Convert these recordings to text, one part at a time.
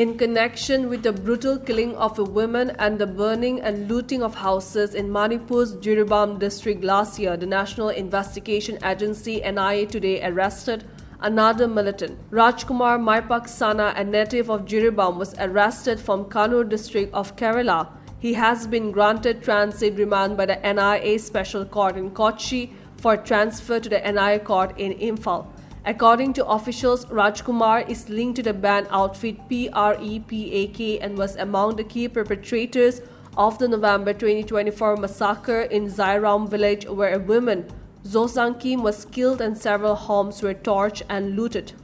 In connection with the brutal killing of a woman and the burning and looting of houses in Manipur's Jiribam district last year, the National Investigation Agency NIA today arrested another militant. Rajkumar Maipaksana, a native of Jiribam, was arrested from Kannur district of Kerala. He has been granted transit remand by the NIA Special Court in Kochi for transfer to the NIA court in Imphal. According to officials, Rajkumar is linked to the band outfit PREPAK and was among the key perpetrators of the November 2024 massacre in Zairam village, where a woman, Zosang Kim, was killed and several homes were torched and looted.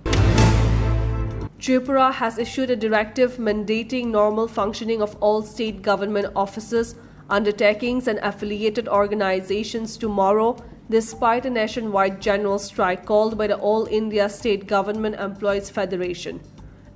Tripura has issued a directive mandating normal functioning of all state government offices, undertakings and affiliated organizations tomorrow, despite a nationwide general strike called by the All India State Government Employees Federation.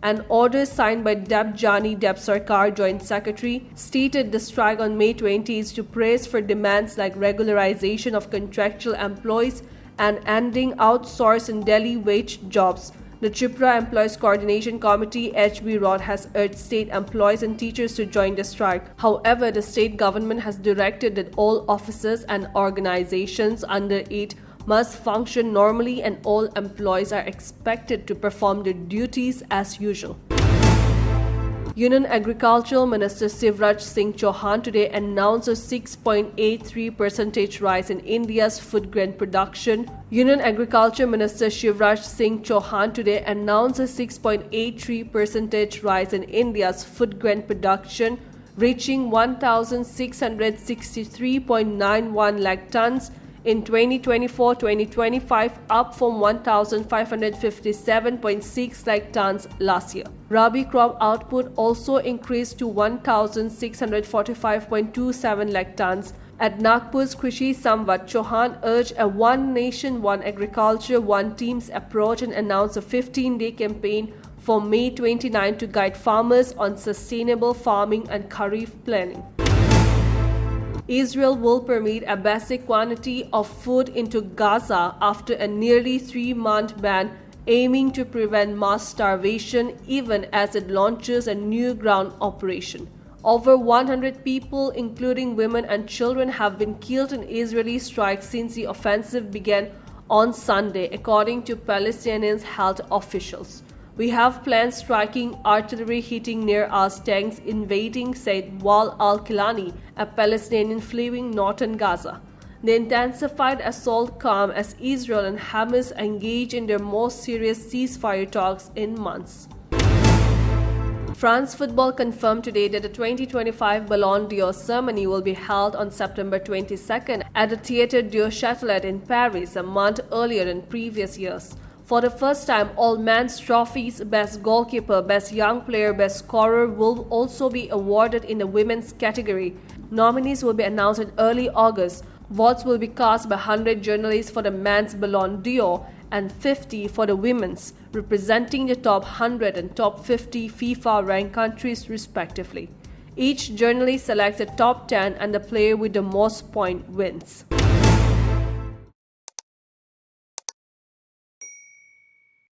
An order signed by Debjani Debsarkar, Joint Secretary, stated the strike on May 20 is to press for demands like regularization of contractual employees and ending outsourced and daily wage jobs. The Tripura Employees Coordination Committee HB Rod has urged state employees and teachers to join the strike. However, the state government has directed that all offices and organizations under it must function normally and all employees are expected to perform their duties as usual. Union Agricultural Minister Shivraj Singh Chauhan today announced a 6.83% rise in India's food grain production. Union Agriculture Minister Shivraj Singh Chauhan today announced a 6.83% rise in India's food grain production, reaching 1,663.91 lakh tons in 2024-2025, up from 1,557.6 lakh tons last year. Rabi crop output also increased to 1,645.27 lakh tons. At Nagpur's Krishi Samvat, Chauhan urged a One Nation, One Agriculture, One Team's approach and announced a 15-day campaign for May 29 to guide farmers on sustainable farming and Kharif planning. Israel will permit a basic quantity of food into Gaza after a nearly 3-month ban, aiming to prevent mass starvation even as it launches a new ground operation. Over 100 people, including women and children, have been killed in Israeli strikes since the offensive began on Sunday, according to Palestinian health officials. We have plans striking artillery hitting near us, tanks invading, said Wal al-Kilani, a Palestinian fleeing northern Gaza. The intensified assault comes as Israel and Hamas engage in their most serious ceasefire talks in months. France Football confirmed today that the 2025 Ballon d'Or ceremony will be held on September 22nd at the Théâtre du Châtelet in Paris, a month earlier than previous years. For the first time, all men's trophies, Best Goalkeeper, Best Young Player, Best Scorer, will also be awarded in the women's category. Nominees will be announced in early August. Votes will be cast by 100 journalists for the men's Ballon d'Or and 50 for the women's, representing the top 100 and top 50 FIFA-ranked countries respectively. Each journalist selects the top 10 and the player with the most points wins.